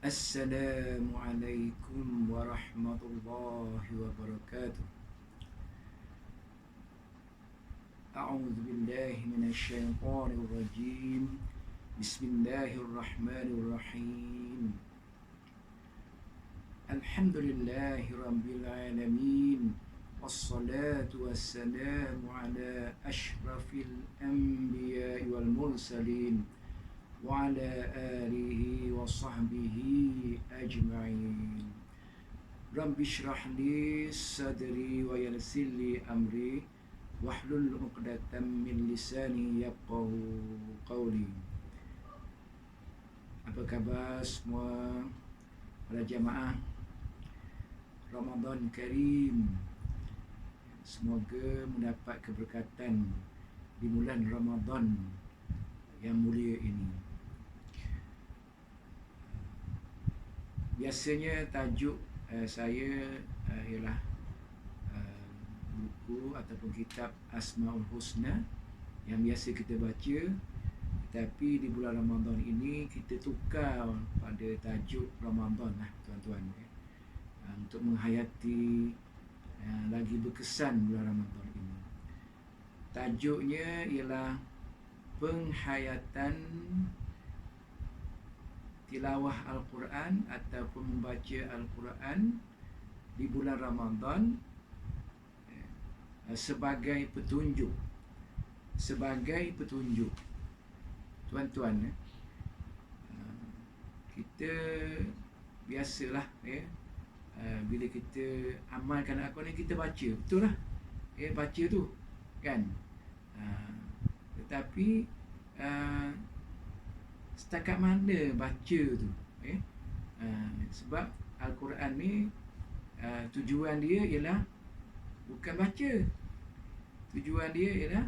Assalamualaikum warahmatullahi wabarakatuh. A'udzu billahi minasyaitonir rajim. Bismillahirrahmanirrahim. Alhamdulillahi rabbil alamin. Wassalatu wassalamu ala asyrafil anbiya'i wal mursalin wa ala alihi wa sahbihi ajma'in. Rabbi shrah li sadri wa yassir li amri wahlul 'uqdatam min lisani yafqahu qawli. Apa khabar semua para jamaah Ramadan Karim? Semoga mendapat keberkatan di bulan Ramadan yang mulia ini. Biasanya tajuk saya ialah buku ataupun kitab Asmaul Husna yang biasa kita baca, tapi di bulan Ramadan ini kita tukar pada tajuk Ramadan lah tuan-tuan, untuk menghayati lagi berkesan bulan Ramadan ini. Tajuknya ialah penghayatan tilawah Al-Quran ataupun membaca Al-Quran di bulan Ramadan sebagai petunjuk. Tuan-tuan, kita biasalah bila kita amalkan Al-Quran kita baca, betul lah, baca tu kan. Tetapi setakat mana baca tu, sebab Al-Quran ni tujuan dia ialah bukan baca. Tujuan dia ialah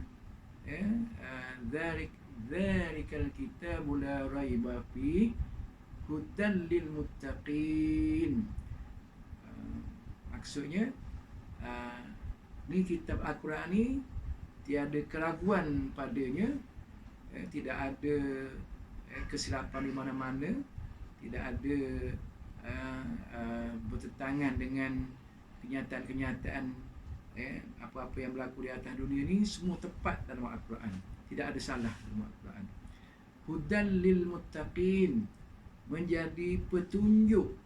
Dzalikal kitabu la raiba fihi hudan lil muttaqin. Maksudnya ni kitab Al-Quran ni tiada keraguan padanya, tidak ada kesilapan di mana-mana, tidak ada bertentangan dengan kenyataan-kenyataan apa-apa yang berlaku di atas dunia ni, semua tepat dalam Al-Quran, tidak ada salah dalam Al-Quran. Hudan lil muttaqin, menjadi petunjuk,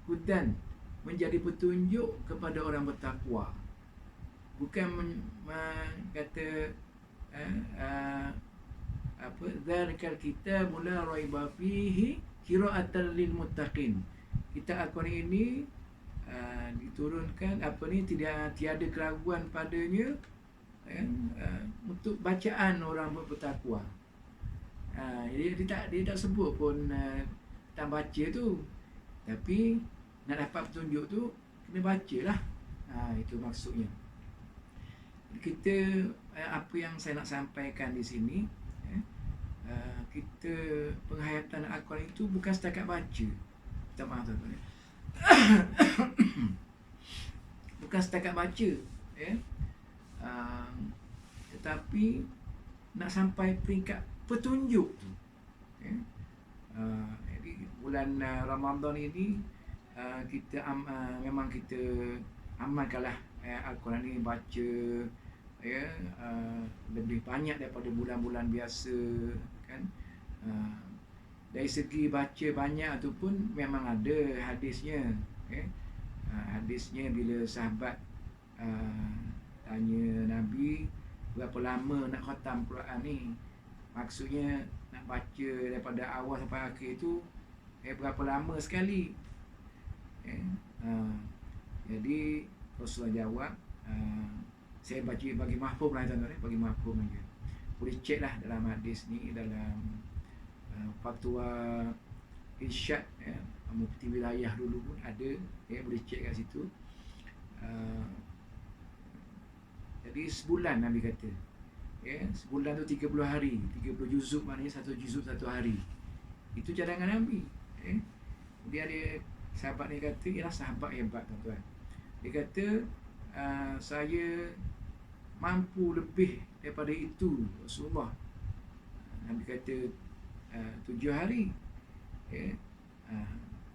hudan menjadi petunjuk kepada orang bertakwa. Bukan kata Dzalikal kitabu la raiba fihi qira'atan lil muttaqin. Kitab Al-Quran ini diturunkan tiada keraguan padanya untuk bacaan orang bertakwa. Dia tak sebut pun tentang baca tu, tapi nak dapat petunjuk tu kena bacalah. Itu maksudnya. Kita apa yang saya nak sampaikan di sini, kita penghayatan Al-Quran itu bukan setakat baca. Minta maaf tuan-tuan, bukan setakat baca, tetapi nak sampai peringkat petunjuk tu. Jadi bulan Ramadan ini kita memang kita amalkanlah Al-Quran ini, baca lebih banyak daripada bulan-bulan biasa kan. Dari segi baca banyak tu pun memang ada hadisnya. Hadisnya bila sahabat tanya Nabi berapa lama nak khatam Quran ni, maksudnya nak baca daripada awal sampai akhir tu berapa lama sekali. Jadi Rasulullah jawab, saya baca bagi mahfum lah tuan-tuan, bagi mahfum aja. Boleh cek lah dalam hadis ni, dalam fatwa irsyad mufti wilayah dulu pun ada, boleh cek kat situ. Jadi sebulan Nabi kata, sebulan tu 30 hari, 30 juzuk, maknanya satu juzuk satu hari. Itu cadangan Nabi. Dia ada sahabat ni kata, ialah sahabat hebat tuan-tuan. Dia kata, saya mampu lebih daripada itu Rasulullah. Nabi kata 7 hari. ya,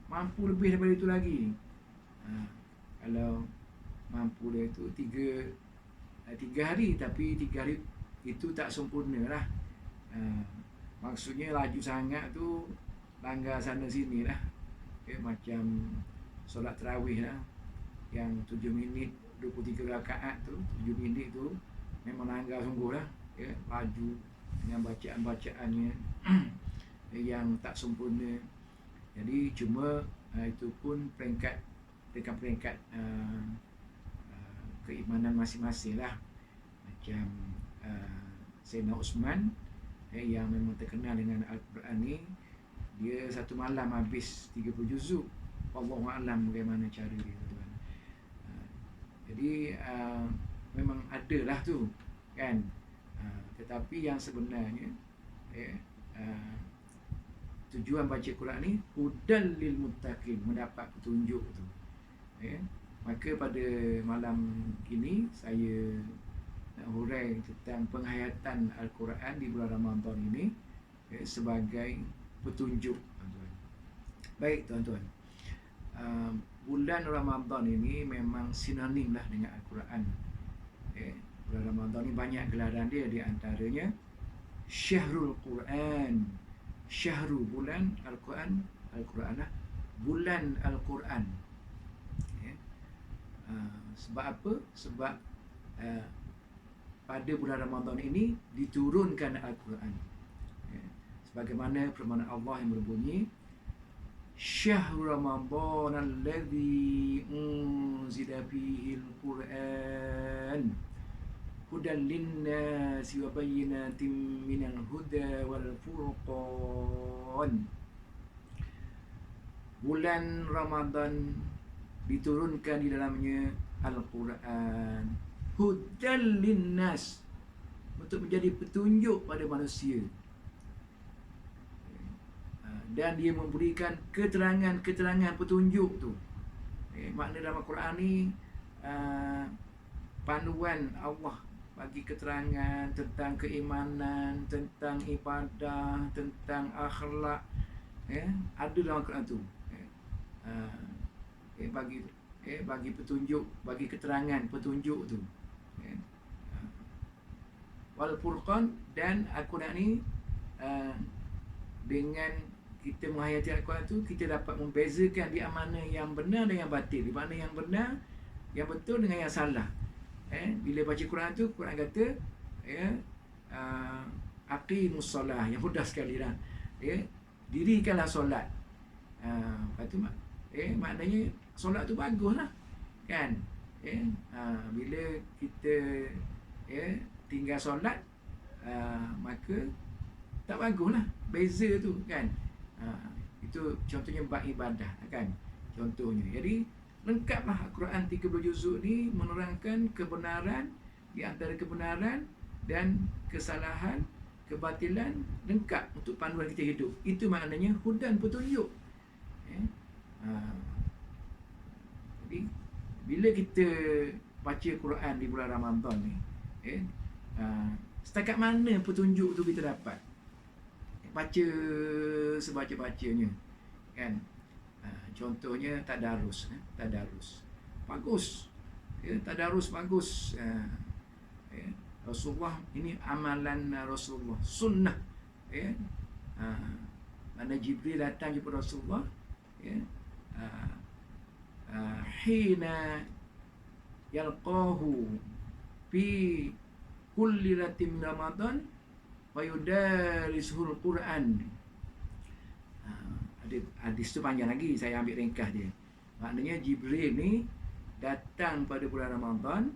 mampu lebih daripada itu lagi. Kalau mampu dia itu tiga hari, tapi 3 hari itu tak sempurna lah. Maksudnya laju sangat tu, langgar sana sini lah. Macam solat tarawih lah, yang 7 minit 23 rakaat tu, 7 minit tu memang langgar sungguh lah. Laju dengan bacaan-bacaannya yang tak sempurna. Jadi cuma itu pun peringkat keimanan masing-masing lah. Macam Sayyidina Uthman yang memang terkenal dengan Al-Quran ni, dia satu malam habis 30 juzuk. Wallahu a'lam bagaimana cara dia, tuan. Jadi memang ada lah tu, kan. Tetapi yang sebenarnya tujuan baca Quran ni hudal lil muttaqin, mendapat petunjuk tu. Maka pada malam ini saya nak hurai tentang penghayatan Al-Quran di bulan Ramadan ini sebagai petunjuk, tuan-tuan. Baik, tuan-tuan. Bulan Ramadan ini memang sinonim lah dengan Al-Quran. Bulan Ramadan ni banyak gelaran dia, di antaranya Syahrul Quran. Syahru, bulan, Al-Quran, Al-Quran lah, bulan Al-Quran. Sebab apa? Sebab pada bulan Ramadan ini diturunkan Al-Quran. Sebagaimana firman Allah yang berbunyi, Syahrul Ramadan alladhi unzila fihi al-Quran hudan linnasi wa bayyinatin minal huda wal furqan. Bulan Ramadan diturunkan di dalamnya Al-Quran hudan linnas, untuk menjadi petunjuk pada manusia, dan dia memberikan keterangan petunjuk tu. Makna dalam Al-Quran ni panduan Allah bagi keterangan tentang keimanan, tentang ibadah, tentang akhlak, ada dalam Al-Quran tu. Bagi petunjuk, bagi keterangan petunjuk tu. Wal Furqan, dan Al-Quran ni dengan kita menghayati Al-Quran tu, kita dapat membezakan di mana yang benar dan yang batil, di mana yang benar, yang betul dengan yang salah. Bila baca Quran tu, Quran kata aqimus solah, yang mudah sekali lah, dirikanlah solat. Lepas tu maknanya solat tu bagus lah, kan. Bila kita tinggal solat, maka tak bagus lah, beza tu, kan. Itu contohnya bab ibadah, kan, contohnya. Jadi lengkaplah Al-Quran 30 juzuk ni menerangkan kebenaran, di antara kebenaran dan kesalahan, kebatilan, lengkap untuk panduan kita hidup. Itu maknanya hudan, petunjuk. Jadi bila kita baca Quran di bulan Ramadan ni, setakat mana petunjuk tu kita dapat? Baca sebaca-bacanya, kan. Contohnya tadarus. Bagus. Tadarus bagus. Rasulullah, ini amalan Rasulullah, sunnah. Mana Jibril datang jumpa Rasulullah, hina yalqahu fi kulli latim Ramadan wa yudarisuhul Quran. Hadis tu panjang lagi, saya ambil ringkas dia. Maknanya Jibril ni datang pada bulan Ramadan,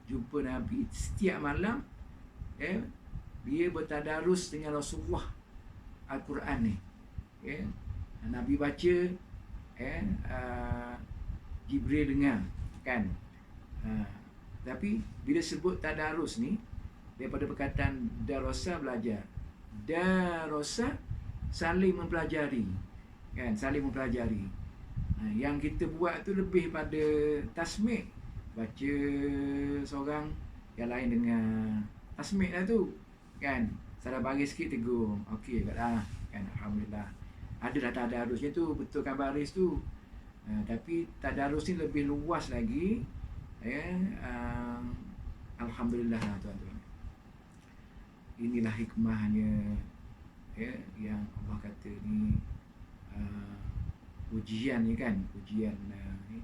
jumpa Nabi setiap malam, dia bertadarus dengan Rasulullah Al-Quran ni. Nabi baca, Jibril dengar, kan. Tapi bila sebut tadarus ni, daripada perkataan darasa, belajar. Darasa, saling mempelajari, kan, saling mempelajari. Yang kita buat tu lebih pada tasmik, baca seorang, yang lain dengar, tasmik lah tu, kan. Salah bagi sikit tegur, okey kat lah, kan, alhamdulillah. Adalah tadarusnya tu, betulkan baris tu. Tapi tadarus ni lebih luas lagi. Alhamdulillah lah tuan-tuan. Inilah hikmahnya, yang Allah kata ni ujian ni kan, ujian ni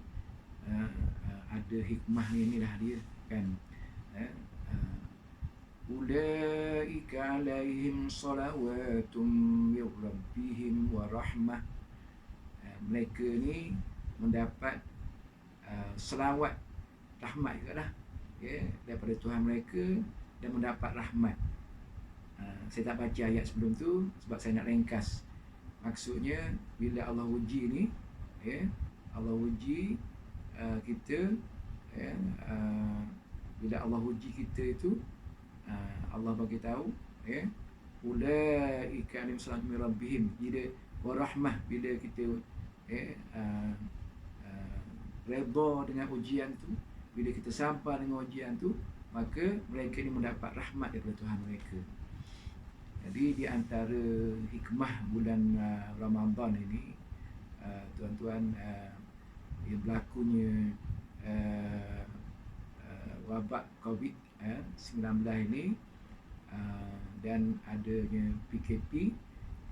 ada hikmah ni, inilah dia kan. Ulaika alaihim salawatum min rabbihim wa rahmah. Mereka ni mendapat selawat, rahmat juga lah, daripada Tuhan mereka, dan mendapat rahmat. Saya tak baca ayat sebelum tu sebab saya nak ringkas. Maksudnya bila Allah uji ni, Allah uji kita, bila Allah uji kita itu, Allah bagi tahu, ulaika alim salam min rabbihim, bila warahmah, bila kita redha dengan ujian tu, bila kita sabar dengan ujian tu, maka mereka ni mendapat rahmat daripada Tuhan mereka. Jadi di antara hikmah bulan Ramadan ini, tuan-tuan, yang berlakunya wabak COVID-19 ini, dan adanya PKP 1,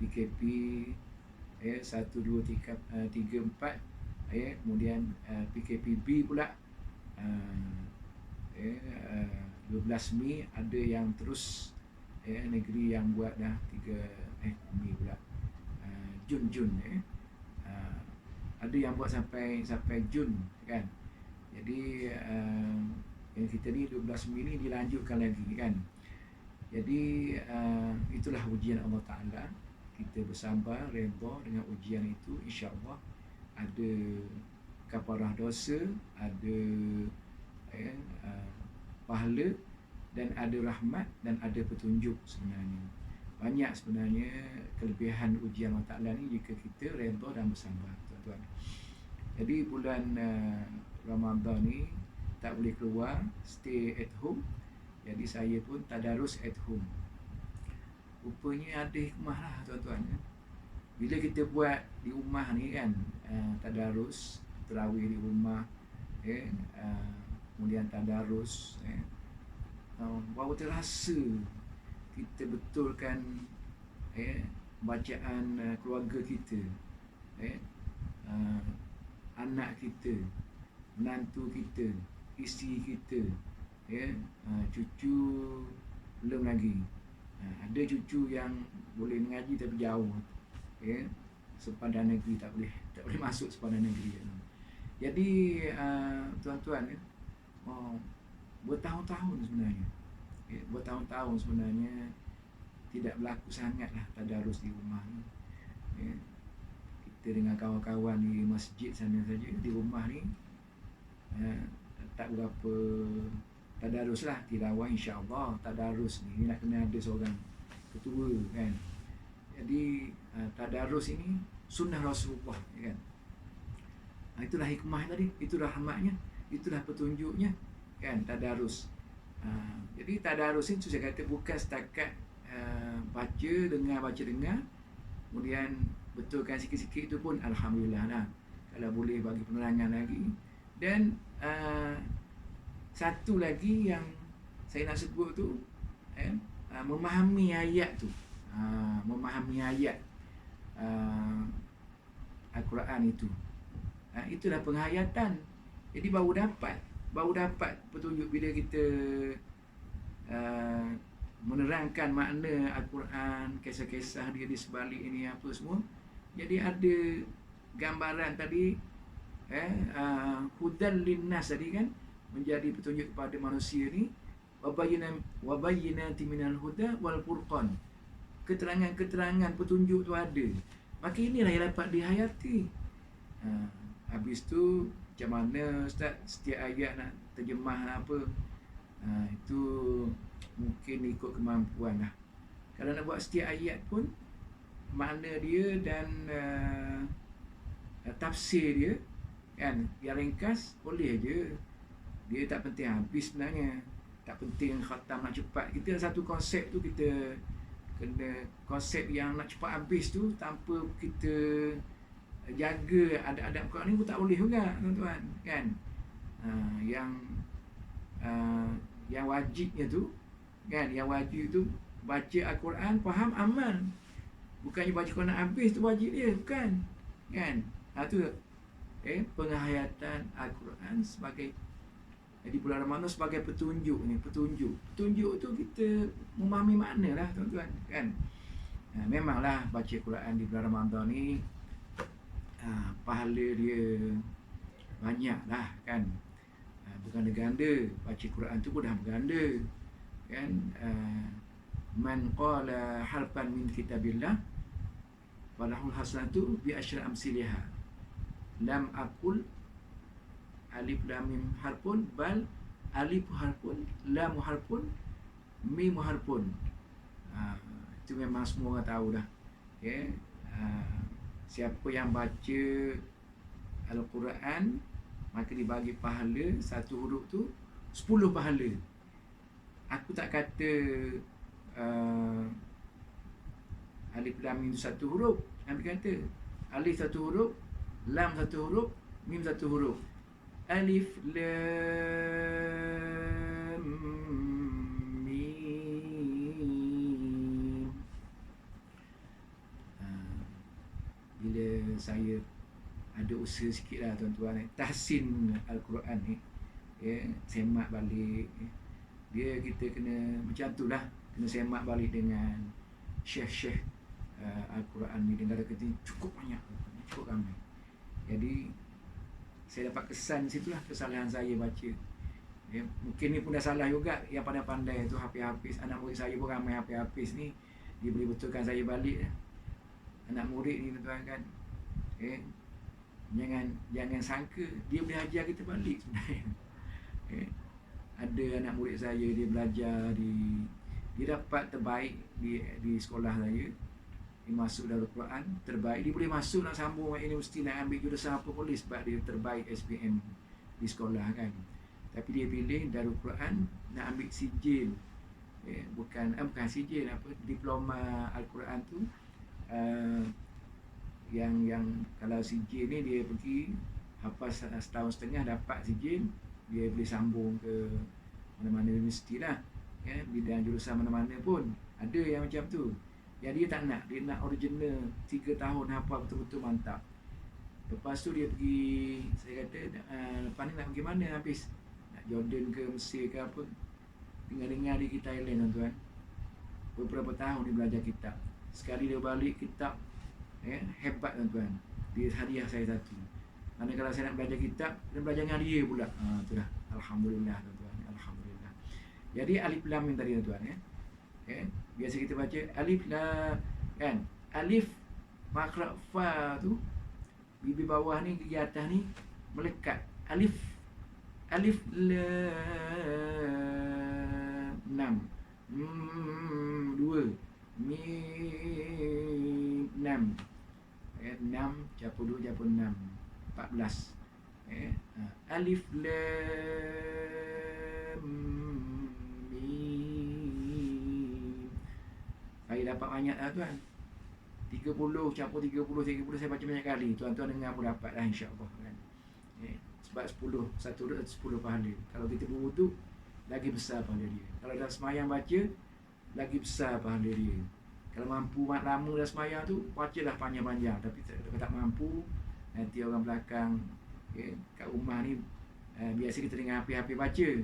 2, 3, 4, kemudian PKPB pula 12 Mei, ada yang terus, negeri yang buat dah 3 Mei pula, Jun, ada yang buat sampai Jun kan. Jadi yang kita ni 12 Mei ni dilanjutkan lagi kan. Jadi itulah ujian Allah Ta'ala. Kita bersabar, redha dengan ujian itu, insya-Allah ada kafarah dosa, ada pahala, dan ada rahmat, dan ada petunjuk sebenarnya. Banyak sebenarnya kelebihan ujian Allah Ta'ala ni jika kita redha dan bersabar, tuan-tuan. Jadi bulan Ramadan ni tak boleh keluar, stay at home. Jadi saya pun tadarus at home. Rupanya ada hikmah lah, tuan-tuan. Bila kita buat di rumah ni kan, tadarus, tarawih di rumah, kemudian tadarus, bahawa terasa kita betulkan bacaan keluarga kita, anak kita, menantu kita, isteri kita, cucu belum lagi. Ada cucu yang boleh mengaji tapi jauh, sepadan negeri, tak boleh masuk sepadan negeri. Jadi tuan-tuan, bertahun-tahun sebenarnya, bertahun-tahun sebenarnya tidak berlaku sangatlah tadarus di rumah ni. Kita dengan kawan-kawan di masjid sana saja, di rumah ni tak berapa tadarus lah, tilawah insya-Allah. Tadarus ni nak kena ada seorang ketua kan. Jadi tadarus ini sunnah Rasulullah kan. Itulah hikmah tadi, itulah rahmatnya, itulah petunjuknya kan, tadarus. Jadi tadarus itu saya kata bukan setakat baca dengar, kemudian betulkan sikit-sikit, itu pun alhamdulillah lah, kalau boleh bagi penerangan lagi. Dan satu lagi yang saya nak sebut tu, memahami ayat tu, memahami ayat Al-Quran itu, itulah penghayatan. Jadi baru dapat petunjuk bila kita menerangkan makna Al-Quran, kisah-kisah dia di sebalik ini apa semua. Jadi ada gambaran tadi, hudan linnas tadi kan, menjadi petunjuk kepada manusia ni, wabayyinati minal huda wal furqan. Keterangan-keterangan petunjuk tu ada. Maka inilah yang dapat dihayati. Habis tu macam mana Ustaz setiap ayat nak terjemah apa, itu mungkin ikut kemampuan lah. Kalau nak buat setiap ayat pun, makna dia dan tafsir dia kan, yang ringkas boleh je. Dia tak penting habis sebenarnya, tak penting khatam nak cepat. Kita satu konsep tu kita kena konsep yang nak cepat habis tu tanpa kita jaga adab-adab Quran ni pun tak boleh juga tuan-tuan kan. Yang yang wajibnya tu kan, yang wajib tu baca Al-Quran, faham, amal. Bukannya baca Quran habis tu wajib dia, bukan kan. Tu penghayatan Al-Quran sebagai di bulan Ramadan sebagai petunjuk ni, petunjuk tu kita memahami makna lah tuan-tuan kan. Memanglah baca Quran di bulan Ramadan ni pahala dia banyak lah kan. Berganda ganda, baca Quran tu pun dah berganda kan. Man qala harfan min kitabillah walahul hasanatu bi asyri amsiliha. Lam aqul alif lam mim harfun, bal alif harfun, lam harfun, mim harfun. Itu memang semua orang tahu dah. Siapa yang baca Al-Quran maka dibagi pahala satu huruf tu 10 pahala. Aku tak kata alif lam mim satu huruf. Nabi kata alif satu huruf, lam satu huruf, mim satu huruf. Alif lam mim. Bila saya ada usaha sikit lah tuan-tuan, tahsin Al-Quran ni, semak balik. Kita kena macam tu lah, kena semak balik dengan syekh-syekh Al-Quran ni. Negara kita cukup banyak, cukup ramai. Jadi saya dapat kesan di situlah kesalahan saya baca. Mungkin ni pun dah salah juga. Yang pandai-pandai tu hafiz-hafiz, anak murid saya pun ramai hafiz-hafiz ni, dia boleh betulkan saya balik. Anak murid ni tuan-tuan kan, Jangan sangka dia boleh ajar kita balik sebenarnya. Ada anak murid saya, dia belajar dia dapat terbaik di sekolah saya. Dia masuk Darul Quran terbaik, dia boleh masuk nak sambung universiti, nak ambil jurusan apa boleh sebab dia terbaik SPM di sekolah kan. Tapi dia pilih Darul Quran nak ambil sijil, bukan sijil, diploma Al-Quran tu. Yang kalau sijil ni dia pergi hafaz setahun setengah dapat sijil, dia boleh sambung ke mana-mana universiti lah, bidang jurusan mana-mana pun ada yang macam tu. Yang dia tak nak, dia nak original 3 tahun hafal betul-betul mantap. Lepas tu dia pergi, saya kata lepas ni nak pergi mana habis, nak Jordan ke Mesir ke apa. Dengar-dengar dia pergi Thailand tuan-tuan, beberapa tahun dia belajar kitab. Sekali dia balik kitab hebat tuan-tuan. Dia hadiah saya satu. Mana kalau saya nak belajar kitab, dan belajar dengan dia pula. Itulah. Alhamdulillah tuan-tuan. Alhamdulillah. Jadi alif lam mim tadi tuan-tuan biasa kita baca alif lam kan. Alif makhraj fa tu bibir bawah ni gigi atas ni melekat. Alif lam 6 2 mim 6 6 campur 2 campur 6 14. Alif lam mim. Saya dapat banyak lah tuan. 30 campur 30 saya baca banyak kali. Tuan-tuan dengar pun dapat lah insya-Allah kan. Sebab 10 satu huruf 10 pahala. Kalau kita berwuduk lagi besar pahala dia. Kalau dalam semayang baca lagi besar pahala dia. Kalau mampu lama dah semayang tu, bacalah panjang-panjang. Tapi kalau tak mampu, nanti orang belakang kat rumah ni biasa kita dengar hafiz-hafiz baca.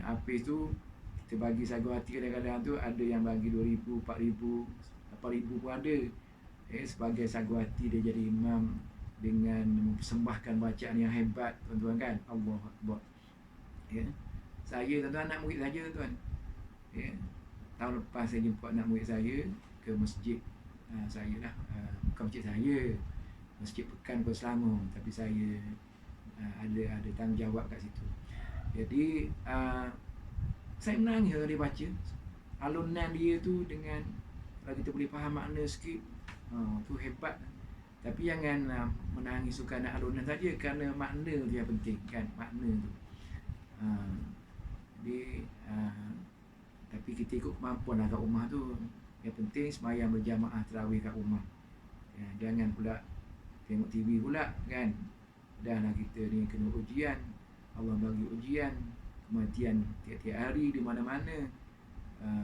Hafiz tu kita bagi sagu hati kadang-kadang tu ada yang bagi 2,000, 4,000, 8,000 pun ada. Sebagai sagu hati dia jadi imam dengan mempersembahkan bacaan yang hebat tuan-tuan kan. Allahu Akbar. Saya tuan-tuan anak murid saja tuan. Tahun lepas saya jemput anak murid saya ke masjid saya lah, bukan masjid saya, Masjid Pekan Kuala Selangor, tapi saya ada tanggungjawab kat situ. Jadi saya menangis kalau dia baca alunan dia tu, dengan kalau kita boleh faham makna sikit, tu hebat. Tapi jangan menangis suka nak alunan saja, kerana makna tu yang penting kan, makna tu. Jadi tapi kita ikut kemampuan lah kat rumah tu. Yang penting sembahyang berjamaah tarawih kat rumah. Jangan pula tengok TV pula kan. Dah lah kita ni kena ujian. Allah bagi ujian, kematian tiap-tiap hari di mana-mana.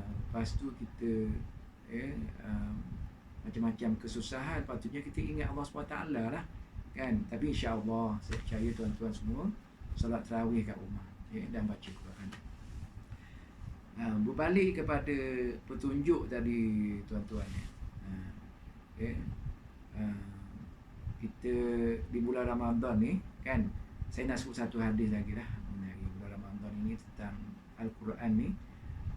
Lepas tu kita macam-macam kesusahan, patutnya kita ingat Allah SWT lah kan. Tapi insya-Allah saya percaya tuan-tuan semua solat tarawih kat rumah dan baca Quran. Berbalik kepada petunjuk tadi tuan-tuan, kita di bulan Ramadan ni kan, saya nak sebut satu hadis lagi lah mengenai bulan Ramadan ini tentang Al-Quran ni.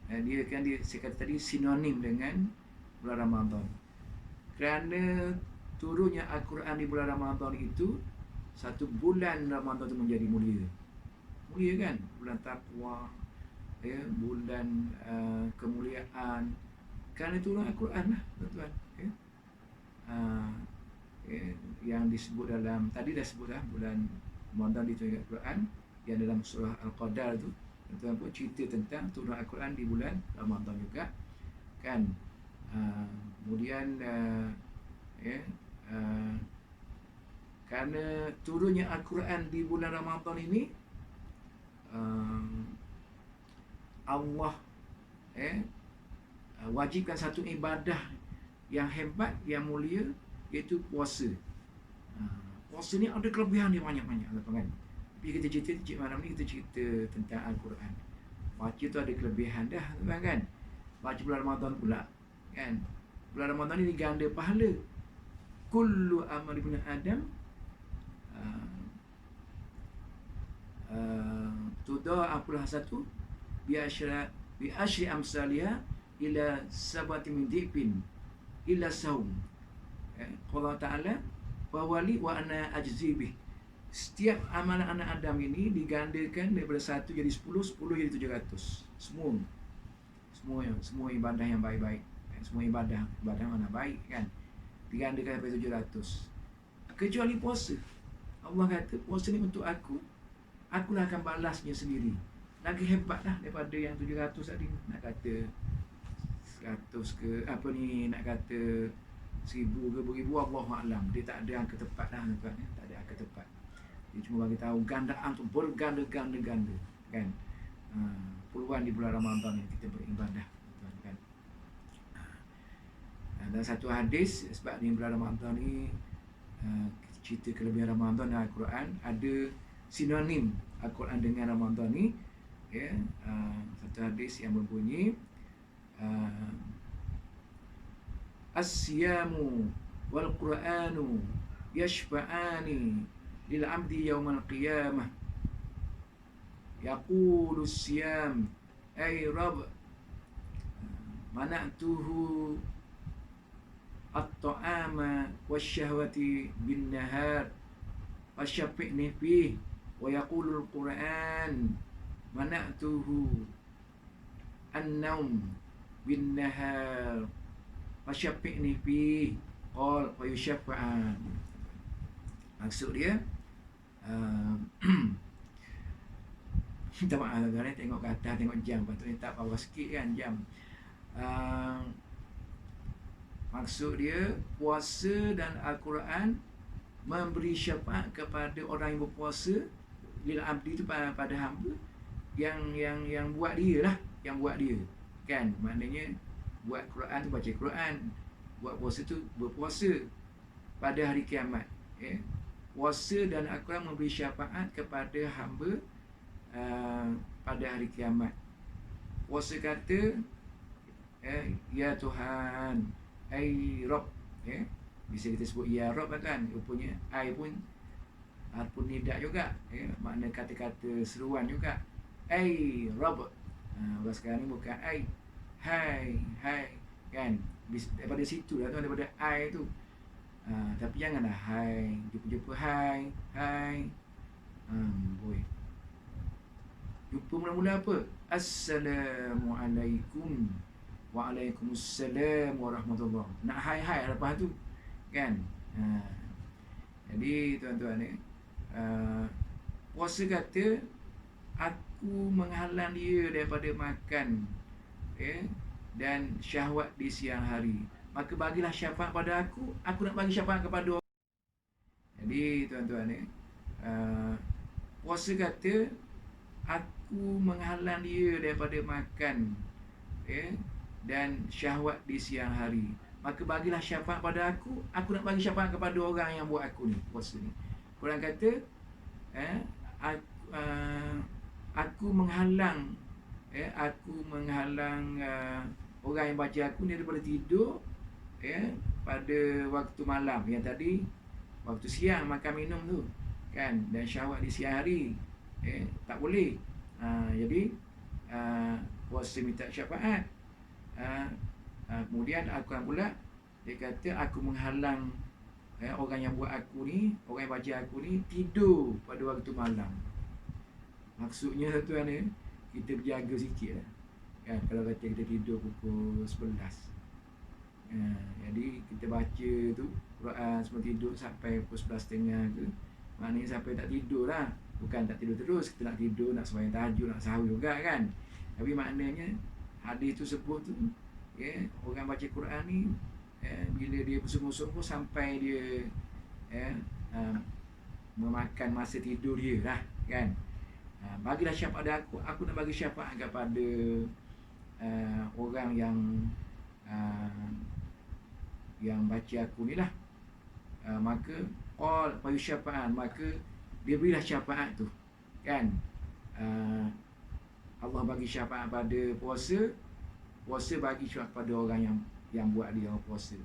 Saya kata tadi sinonim dengan bulan Ramadan. Kerana turunnya Al-Quran di bulan Ramadan itu, satu bulan Ramadan itu menjadi mulia. Mulia kan? Bulan takwa, bulan kemuliaan. Kerana turun Al-Quran lah tuan-tuan. Yang disebut dalam, tadi dah sebut lah, bulan Ramadan diturunkan Al-Quran. Yang dalam surah Al-Qadar tu, tuan-tuan pun cerita tentang turun Al-Quran di bulan Ramadan juga kan. Kemudian kerana turunnya Al-Quran di bulan Ramadan ini, Allah wajibkan satu ibadah yang hebat, yang mulia, iaitu puasa. Puasa ni ada kelebihan dia banyak-banyak kan. Tapi kita cerita cik malam ni, kita cerita tentang Al-Quran. Baca tu ada kelebihan dah kan. Baca bulan Ramadan pula kan. Bulan Ramadan ni diganda pahala. Kullu amal ibn Adam tudha'aful hasanatu bi asyri amsalha ila sabati min dhifin illa saum. Allah Ta'ala wawali wa ana ajzi bih. Setiap amalan anak Adam ini digandakan daripada 1 jadi 10, 10 jadi 700. Semua ibadah yang baik-baik, semua ibadah mana baik kan, digandakan daripada 700. Kecuali puasa. Allah kata puasa ni untuk akulah akan balasnya sendiri. Lagi hebat lah daripada yang 700 tadi. Nak kata 100 ke apa ni, nak kata 1000 ke beribu, Allahu'alam. Dia tak ada angka tepat lah tuan, tak ada angka tepat. Dia cuma bagi tahu gandaan tu berganda-ganda kan. Puluhan di bulan Ramadan yang kita beribadah tuan kan. Dan satu hadis, sebab ni bulan Ramadan ni cerita kelebihan Ramadan dan Al-Quran, ada sinonim Al-Quran dengan Ramadan ni satu hadis yang berbunyi as-siyamu wal Qur'anu yashfa'ani lil 'abdi yaumal qiyamah yaqulu as-siyam ay rabb mana'tuhu at-ta'ama wasyahwati bin nahar wasyafi'ni fih wa yaqulu al-Qur'an mana'tuhu an-naum bin nahar wasyafi'ni fih qal wa yusyafa'an. Maksud dia minta maaf tuan-tuan, tengok ke atas, tengok jam, patutnya tak power sikit kan jam. Maksud dia puasa dan Al-Quran memberi syafaat kepada orang yang berpuasa, lil abdi itu pada hamba yang buat dia lah, yang buat dia kan. Maknanya buat Quran tu baca Quran, buat puasa tu berpuasa pada hari kiamat. Puasa dan Al-Quran memberi syafaat kepada hamba pada hari kiamat. Puasa kata ya Tuhan, ai Rabb, bisa kita sebut ya Rabb kan. Rupanya ai pun nidak juga, makna kata-kata seruan juga. Ai Rabb. Sekarang ni bukan ai, hai kan. Daripada situ lah tu, daripada ai tu. Tapi janganlah hai, jumpa-jumpa hai. Boy. Jumpa mula-mula apa? Assalamualaikum. Waalaikumsalam warahmatullahi. Nak hai lepas tu kan. Jadi tuan-tuan ni, puasa kata aku menghalang dia daripada makan dan syahwat di siang hari. Maka bagilah syafaat pada aku nak bagi syafaat kepada orang. Jadi tuan-tuan puasa kata aku menghalang dia daripada makan dan syahwat di siang hari. Maka bagilah syafaat pada aku nak bagi syafaat kepada orang yang buat aku ni puasa ni. Quran kata aku menghalang orang yang baca aku ni daripada tidur pada waktu malam. Yang tadi waktu siang makan minum tu kan, dan syahwat di siang hari tak boleh. Jadi puasa minta syafaat. Kemudian Al-Quran pula dia kata aku menghalang orang yang buat aku ni, orang yang baca aku ni tidur pada waktu malam. Maksudnya tuan kita berjaga sikit lah kan, kalau kata kita tidur pukul 11 jadi kita baca tu Quran sebelum tidur sampai pukul 11.30 ke, maknanya sampai tak tidur lah. Bukan tak tidur terus, kita nak tidur, nak sembahyang tahajud, nak sahur juga kan. Tapi maknanya hadis tu sebut tu orang baca Quran ni bila dia bersungguh-sungguh sampai dia memakan masa tidur dia lah kan. Bagilah syafaat pada aku nak bagi syafaat kepada orang yang baca aku ni lah. Maka qal fa syafaat, maka dia berilah syafaat tu kan. Allah bagi syafaat pada puasa bagi syafaat pada orang yang buat dia orang puasa.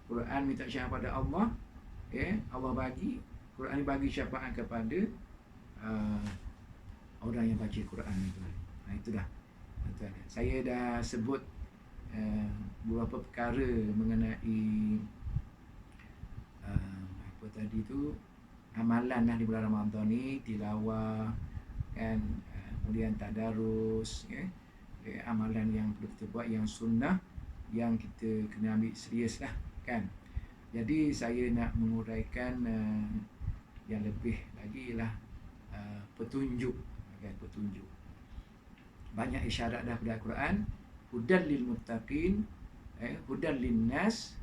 Quran minta syafaat pada Allah, Allah bagi Quran ni bagi syafaat kepada orang yang baca Quran itu. Itulah tuan. Saya dah sebut beberapa perkara mengenai apa tadi tu, amalan lah di bulan Ramadan ni, tilawah kan, kemudian tadarus amalan yang perlu kita buat, yang sunnah, yang kita kena ambil serius lah kan. Jadi saya nak menguraikan yang lebih lagi lah petunjuk kan, petunjuk. Banyak isyarat dah pada Al-Quran, hudan lil muttaqin, hudan lin nas,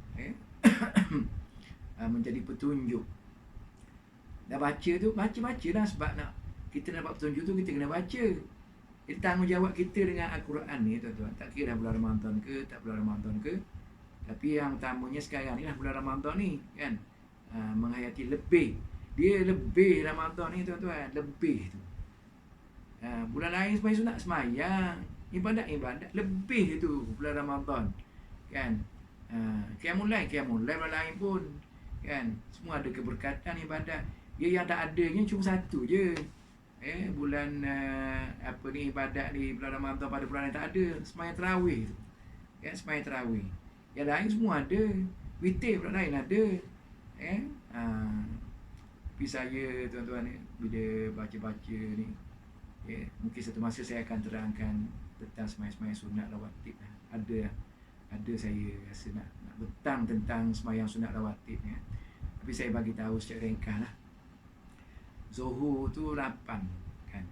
menjadi petunjuk. Dah baca tu, baca lah, sebab nak kita nak dapat petunjuk tu kita kena baca. Itu tanggungjawab kita dengan Al-Quran ni tuan-tuan. Tak kira dah bulan Ramadan ke, tak bulan Ramadan ke. Tapi yang utamanya sekarang ni lah bulan Ramadan ni kan, menghayati lebih. Dia lebih Ramadan ni tuan-tuan, lebih tu. Bulan lain sembahyang sunat sembahyang, ibadat lebih tu bulan Ramadan kan. Qiyamul lail bulan lain pun kan, semua ada keberkatan ibadat. Dia yang tak adanya cuma satu je, bulan ibadat di bulan Ramadan pada bulan yang tak ada, sembahyang tarawih tu kan, sembahyang tarawih. Yang lain semua ada, witir bulan lain ada tapi saya tuan-tuan bila baca-baca ni mungkin satu masa saya akan terangkan tentang sembahyang sunat rawatib. Ada saya rasa nak betang tentang sembahyang sunat rawatib ni. Tapi saya bagi tahu secara ringkas lah. Zuhur tu 8 kan,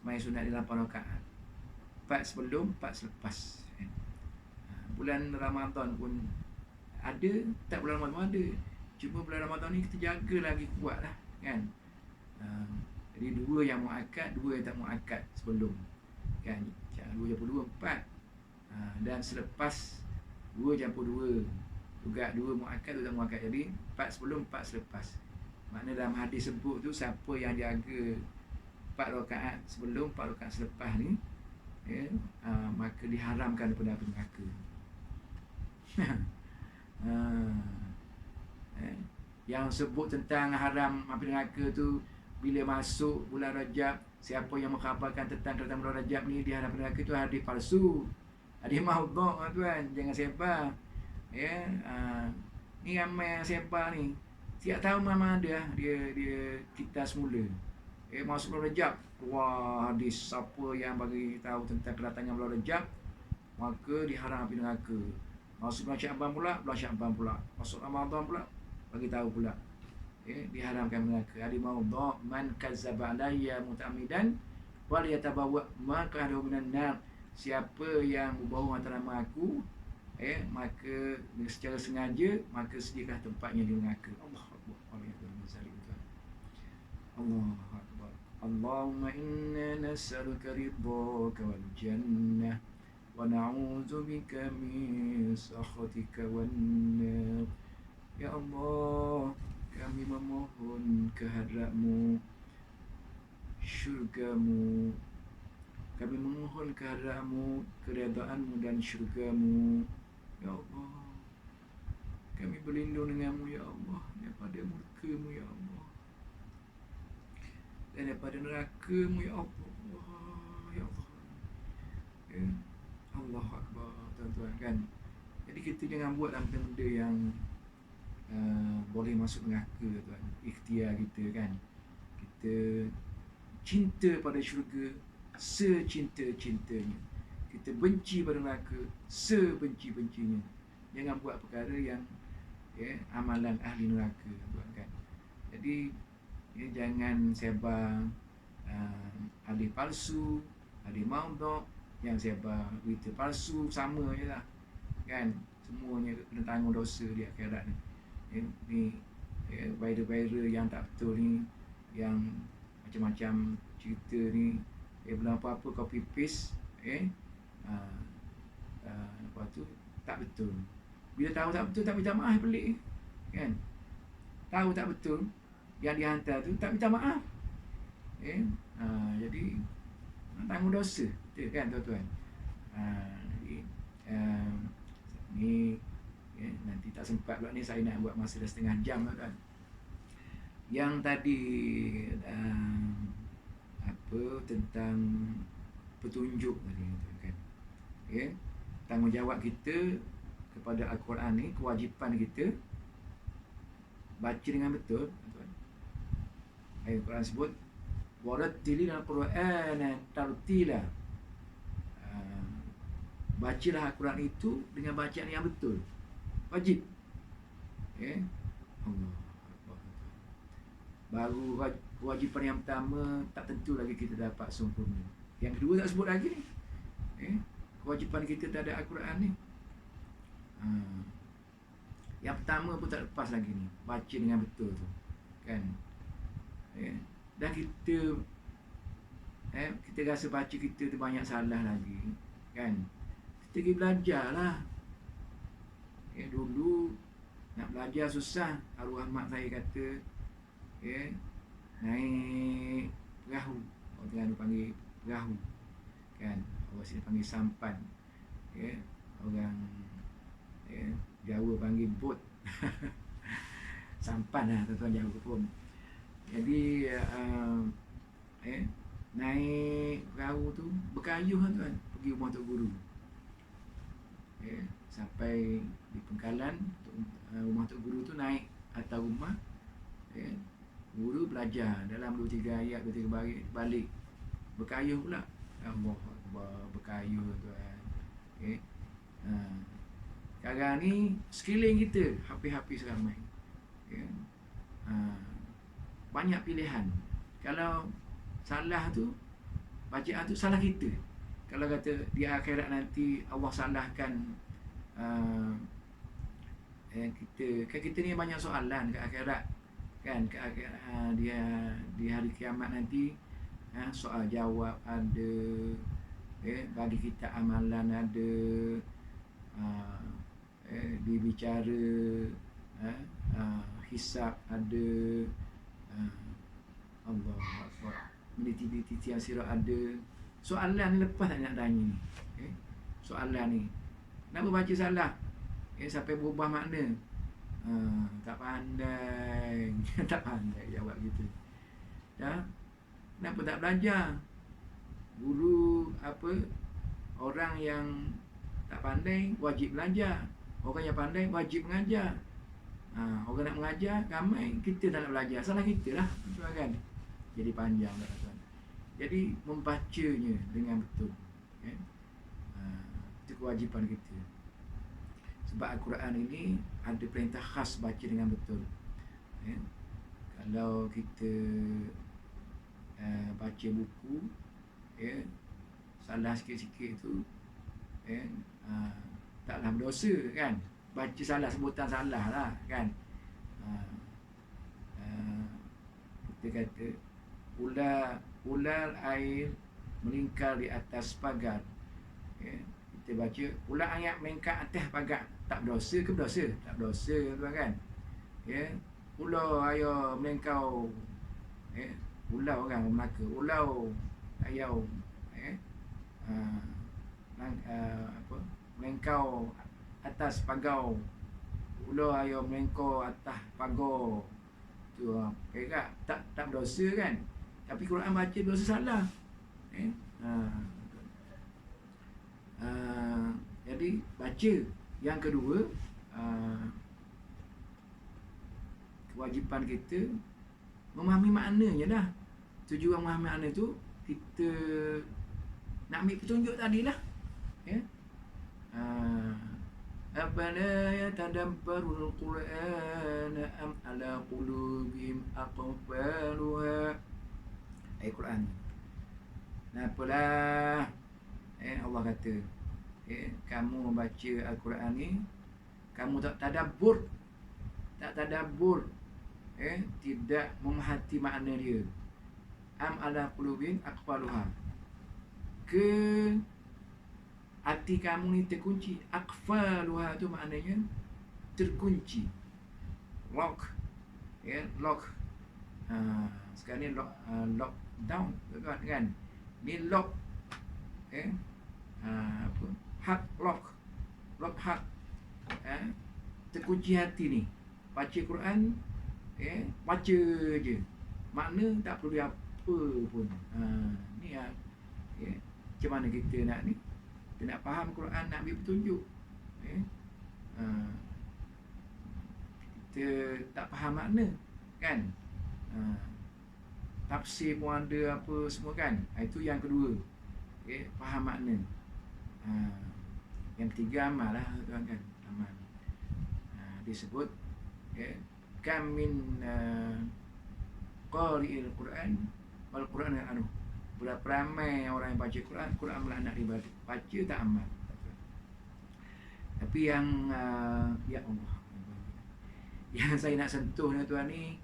sembahyang sunat dia 8 rakaat, 4 sebelum, 4 selepas kan. Bulan Ramadan pun ada, tak bulan Ramadan pun ada. Cuma bulan Ramadan ni kita jaga lagi kuat lah kan. Jadi 2 yang muakkad, 2 yang tak muakkad sebelum kan, 2 campur 2, 4 dan selepas 2 campur 2 juga, 2 muakkad, 2 tak muakkad. Jadi 4 sebelum, 4 selepas. Makna dalam hadis sebut tu, siapa yang jaga 4 rakaat sebelum, 4 rakaat selepas ni maka diharamkan daripada api neraka. Yang sebut tentang haram api neraka tu bila masuk bulan Rajab, siapa yang mengkhabarkan tentang kedatangan bulan Rajab ni diharam api neraka, tu hadis palsu, hadis maudhu' tuan, jangan sebar. Ni ramai yang sebar ni. Tiap tahun memang ada dia kita semula. Masuk bulan Rajab, wah hadis siapa yang bagi tahu tentang kedatangan bulan Rajab maka diharam api neraka. Masuk bulan Syaban pula, masuk Ramadan pula bagi tahu pula diharamkan neraka. Hadis maudhu', man kazzaba alayya muta'ammidan wal yatabawwa maq'adahu minan nar. siapa yang berbohong atas nama aku, maka secara sengaja, maka sediakan tempatnya di neraka. Allah Akbar. Allah Akbar. Allah Akbar. Allahumma inna nas'aluka ridhaka wal jannah wa na'udzu bika min sakhatika wan nar. Ya Allah, kami memohon kehadrat-Mu syurga-Mu. Kami memohon kehadrat-Mu, keredaan-Mu dan syurga-Mu. Ya Allah, kami berlindung dengan-Mu ya Allah, daripada murka-Mu ya Allah, dan daripada neraka-Mu ya Allah. Ya Allah. Ya. Allah Akbar, tuan-tuan kan. Jadi kita jangan buat benda-benda yang boleh masuk neraka, tuan. Ikhtiar kita kan. Kita cinta pada syurga secinta-cintanya. Kita benci pada neraka sebenci-bencinya. Jangan buat perkara yang amalan ahli neraka, tuan kan. Jadi jangan sebar hadis palsu, hadis maudhu', yang sebar berita palsu, sama je lah kan. Semuanya kena tanggung dosa di akhirat ni. Ni viral-viral yang tak betul ni, yang macam-macam cerita ni, belum apa-apa copy paste, lepas tu tak betul. Bila tahu tak betul tak minta maaf, pelik kan. Tahu tak betul, yang dihantar tu tak minta maaf, jadi tanggung dosa tu kan, tuan-tuan. Ni nanti tak sempat pula ni, saya nak buat masa dah setengah jam kan. Yang tadi tentang petunjuk tadi kan, tanggungjawab kita kepada Al-Quran ni, kewajipan kita baca dengan betul, tuan. Ayat Al-Quran sebut warattilil Qur'ana tartila. Bacalah Al-Quran itu dengan bacaan yang betul. Wajib. Allah. Baru kewajipan yang pertama tak tentu lagi kita dapat sempurna. Yang kedua tak sebut lagi ni. Kewajipan kita terhadap Al-Quran ni. Yang pertama pun tak lepas lagi ni. Baca dengan betul tu. Kan? Dan kita rasa baca kita tu banyak salah lagi. Kan? Kita pergi belajar lah. Dulu nak belajar susah. Arwah mak saya kata, naik perahu. Orang Terengganu panggil perahu kan, orang sini panggil sampan, orang Jawa panggil bot. Sampan lah, tuan-tuan Jawa pun. Jadi naik perahu tu berkayuh kan, tuan, pergi rumah Tok Guru. Sampai di Pengkalan, rumah Tok Guru tu naik atas rumah. Guru belajar dalam 2-3 ayat, 2-3 balik berkayuh pula. Allah Akbar, berkayuh, tuan. Sekarang ni sekeliling kita hafiz-hafiz ramai. Banyak pilihan. Kalau salah tu, bacaan tu salah kita. Kalau kata di akhirat nanti Allah salahkan kita, kan kita ni banyak soalan ke akhirat kan, ke akhirat, dia di hari kiamat nanti, soal jawab ada, bagi kita amalan ada, dibicara, hisab ada, Allah Akbar, meniti-titi yang sirat ada. Soalan ni lepas tak nak tanya ni, soalan ni kenapa baca salah, sampai berubah makna, tak pandai. Tak pandai jawab gitu. Kenapa tak belajar? Guru orang yang tak pandai wajib belajar, orang yang pandai wajib mengajar. Orang nak mengajar ramai, kita tak nak belajar, salah kita lah, tuan kan. Jadi panjang tak, tuan. Jadi membacanya dengan betul, itu kewajipan kita. Sebab Al-Quran ini ada perintah khas baca dengan betul. Kalau kita baca buku, salah sikit-sikit tu taklah berdosa kan. Baca salah, sebutan salah lah kan. Kita kata ular air melingkar di atas pagar. Kita baca ular ayat melingkar atas pagar, tak berdosa ke berdosa? Tak berdosa tuan kan. Ular ayah melingkar, ular orang Melaka, ular ayah melingkar atas pagar, ular ayah melingkar atas pagar tu, perak tak berdosa kan. Tapi Quran baca berdosa salah. Jadi baca. Yang kedua, kewajipan kita memahami maknanya dah. Tujuan memahami makna tu, kita nak ambil petunjuk tadi lah. Afala yatadabbarul Qur'an am ala qulubihim aqfaluha. Ayat Quran. Kenapalah Allah kata, kamu baca Al-Quran ni, kamu tak tadabbur, tidak memahati makna dia. Am ala qulubihim aqfaluha, ke hati kamu ni terkunci. Aqfaluha tu maknanya terkunci, lock. Lock. Sekarang ni lock down kan. Ni lock. Heart lock. Lock heart. Terkunci hati ni. Baca Quran, baca je. Makna tak perlu apa pun. Ni macam mana kita nak ni? Kita nak faham Quran, nak ambil petunjuk. Kita tak faham makna kan. Tafsir pun ada apa semua kan. Itu yang kedua, faham makna. Yang ketiga, amal lah tuan kan. Amal. Disebut kam min qari'il Quran wal Quran anu. Berapa ramai orang yang baca Quran, Quran melaknat ibadah. Baca tak amal. Tapi yang ya Allah, yang saya nak sentuh ni tuan ni,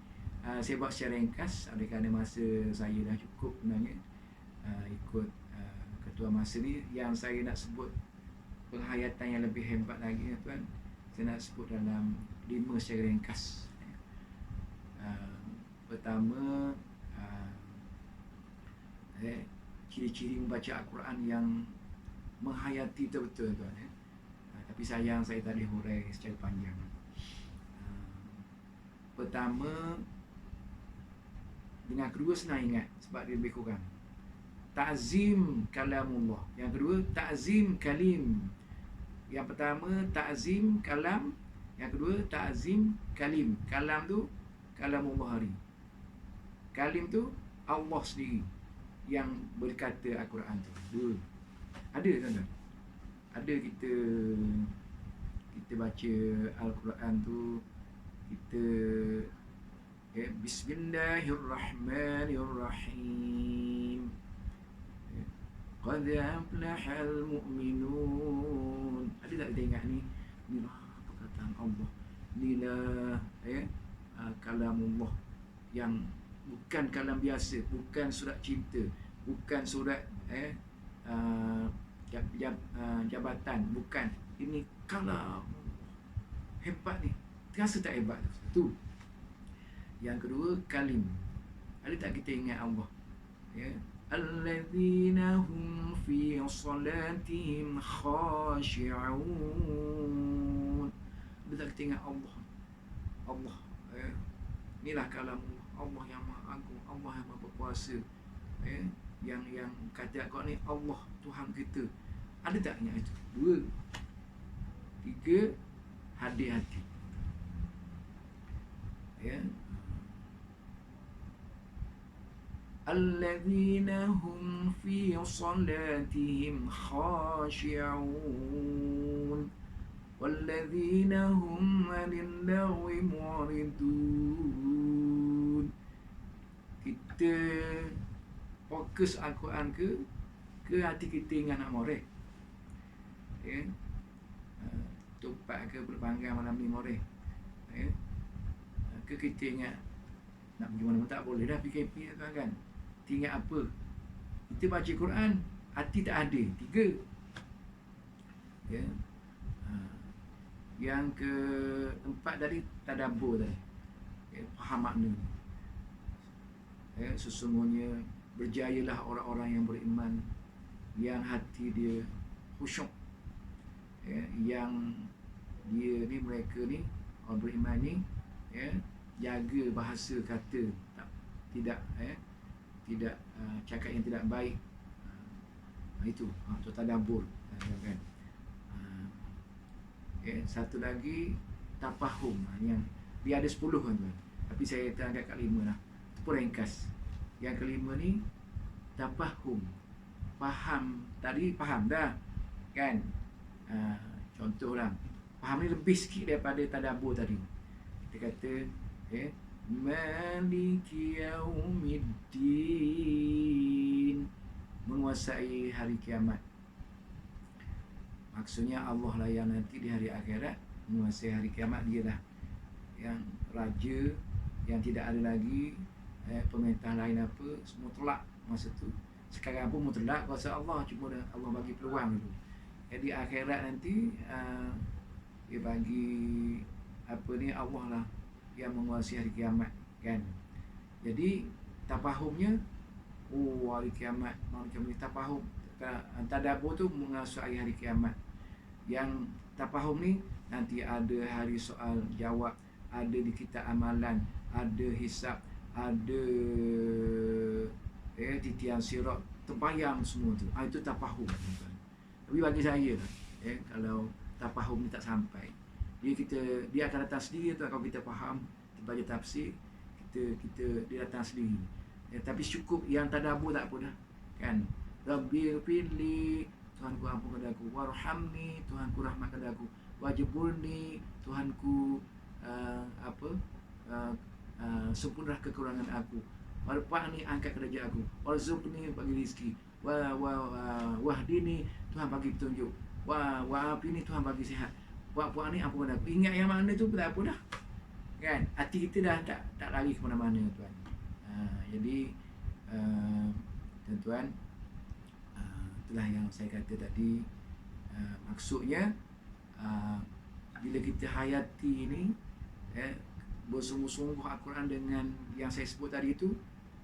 saya buat secara ringkas kerana masa saya dah cukup sebenarnya. Ikut ketua masa ni, yang saya nak sebut penghayatan yang lebih hebat lagi tuan, saya nak sebut dalam 5 secara ringkas. Pertama, ciri-ciri membaca Al-Quran yang menghayati betul-betul tuan. Tapi sayang saya tak boleh hurai secara panjang. Pertama, dengan kedua senang ingat sebab dia lebih kurang. Ta'zim kalamullah. Yang kedua, ta'zim kalim. Yang pertama, ta'zim kalam. Yang kedua, ta'zim kalim. Kalam tu kalamullah hari. Kalim tu Allah sendiri yang berkata Al-Quran tu. Dua. Ada tuan-tuan. Ada kita baca Al-Quran tu, kita Bismillahirrahmanirrahim. Qad aflahal mu'minun. Ada tak kita ingat ni? Inilah perkataan Allah. Inilah kalamullah yang bukan kalam biasa, bukan surat cinta, bukan surat jabatan, bukan. Ini kalam. Hebat ni. Terasa tak hebat tu? Satu. Yang kedua, kalim. Ada tak kita ingat Allah? Alladzina hum fi salatihim khashi'un. Ada tak kita ingat Allah? Allah. Inilah kalam Allah yang Maha Agung, Allah yang Maha Berkuasa. Yang kata kau ni Allah Tuhan kita. Ada tak ingat itu? Dua. Tiga, hadir hati. Alladzina hum fi salatihim khashi'un walladzina hum 'anil lagwi mu'ridun. Kita fokus Al-Quran ke ke hati kita ingat nak moreh, ya, tupat ke berpanggang malam ni moreh, ya, ke kita ingat nak pergi mana pun tak boleh dah PKP kan. Ingat apa? Kita baca Quran, hati tak ada. 3. Ya. Yang keempat tadi tadabbur tadi. Ya, faham makna. Ya, sesungguhnya berjayalah orang-orang yang beriman yang hati dia khusyuk. Ya, yang dia ni, mereka ni, orang beriman ni, ya, jaga bahasa kata, tidak cakap yang tidak baik. Itu tadabbur kan. Satu lagi tafahum, yang dia ada 10 kan, tapi saya angkat kat 5 lah. Itu pun ringkas. Yang kelima ni tafahum, faham. Tadi faham dah kan. Contohlah, faham ni lebih sikit daripada tadabbur tadi. Kita kata Maliki Yaumiddin, menguasai hari kiamat. Maksudnya Allah lah yang nanti di hari akhirat menguasai hari kiamat. Dia lah yang raja, yang tidak ada lagi pemerintah lain apa, mutlak masa tu. Sekarang pun mutlak kuasa Allah, cuma Allah bagi peluang dulu. Jadi akhirat nanti dia bagi apa ni, Allah lah yang menguasai hari kiamat kan. Jadi tafahumnya, hari kiamat, macam ni tafahum. Tadabbur tu menguasai hari kiamat. Yang tafahum ni nanti ada hari soal jawab, ada di kitab amalan, ada hisab, ada titian sirat, terbayang semua tu. Itu tafahum. Tapi bagi saya kalau tafahum ni tak sampai, dia akan datang sendiri tu. Kalau kita faham, kita baca tafsir, dia datang sendiri. Tapi cukup yang tadabbur tak apa dah kan. Rabbi firli, Tuhanku ampunkan aku. Warhamni, Tuhanku rahmatkan aku. Wajburni, Tuhanku sempurna kekurangan aku. Warfa'ni, angkat derajat aku. Warzuqni, bagi rezeki. Wahdini, Tuhan bagi petunjuk. Wa'afini, Tuhan bagi sihat. Wa'fu'ani, ampunkan aku. Ingat yang mana tu tak apa dah kan. Hati kita dah tak lari ke mana-mana tuan. Jadi tuan-tuan, itulah yang saya kata tadi. Maksudnya bila kita hayati ni, bersungguh-sungguh Al-Quran dengan yang saya sebut tadi itu,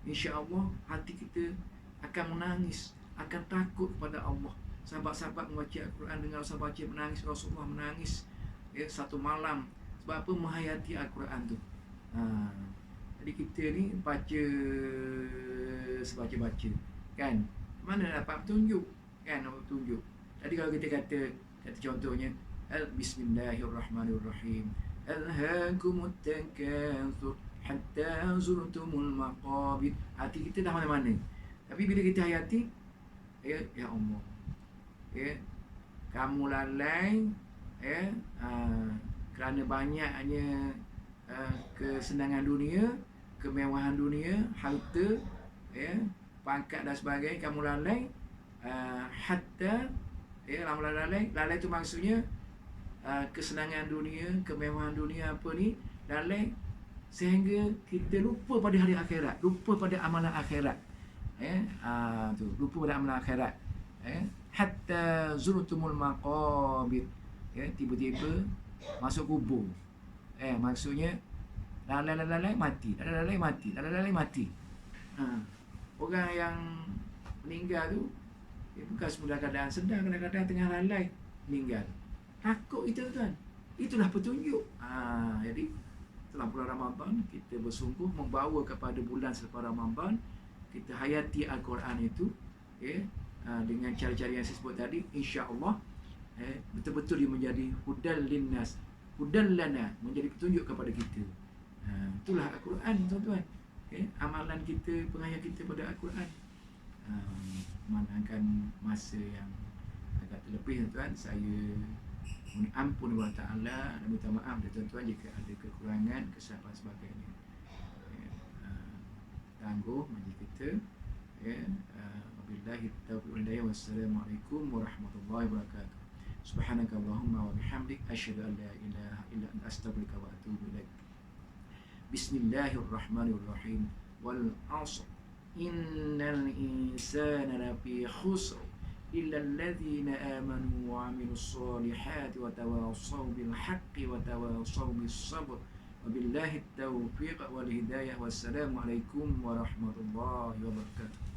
insya-Allah hati kita akan menangis, akan takut kepada Allah. Sahabat-sahabat membaca Al-Quran, dengar Rasul baca, menangis. Rasulullah menangis satu malam. Sebab apa? Menghayati Al-Quran tu. Jadi kita ni baca sebaca-baca kan, mana dapat petunjuk kan, petunjuk. Tadi kalau kita kata contohnya Bismillahirrahmanirrahim, Alhaakumut takatsur hatta zurtumul maqabir. Hati kita dah mana-mana. Tapi bila kita hayati, ya Allah, kamu lalai kerana banyaknya kesenangan dunia, kemewahan dunia, harta, pangkat dan sebagainya, kamu lalai hatta lalai tu maksudnya kesenangan dunia, kemewahan dunia apa ni, lalai sehingga kita lupa pada hari akhirat, lupa pada amalan akhirat. Lupa pada amalan akhirat. Hatta zurtumul maqabir. Tiba-tiba masuk kubur. Maksudnya lalai mati, lalai mati. Orang yang meninggal tu bukan semula keadaan sedang, kadang-kadang tengah lalai meninggal. Takut kita tuan. Itulah petunjuk. Jadi setelah bulan Ramadan, kita bersungguh membawa kepada bulan selepas Ramadan, kita hayati Al-Quran itu dengan cara-cara yang saya sebut tadi, insya-Allah betul-betul dia menjadi hudal linnas, hudal lana, menjadi petunjuk kepada kita. Itulah Al-Quran tuan-tuan. Amalan kita, penghayat kita pada Al-Quran. Memandangkan masa yang agak terlebih tuan, saya mohon ampun kepada Ta'ala dan minta maaf dari tuan-tuan jika ada kekurangan, kesilapan sebagainya. Tangguh majlis kita. Ya, wabillahi taufiq wal hidayah. Wassalamualaikum warahmatullahi wabarakatuh. Subhanakallahumma wa bihamdik asyhadu an la ilaha illa anta astaghfiruka wa atubu ilaik. Bismillahirrahmanirrahim. Wal 'ashr. Innal insana lafi khusr illa alladhina amanu wa 'amilus solihati wa tawassaw bil haqqi wa tawassaw bis sabr. Wabillahi taufiq wal hidayah. Wassalamualaikum warahmatullahi wabarakatuh.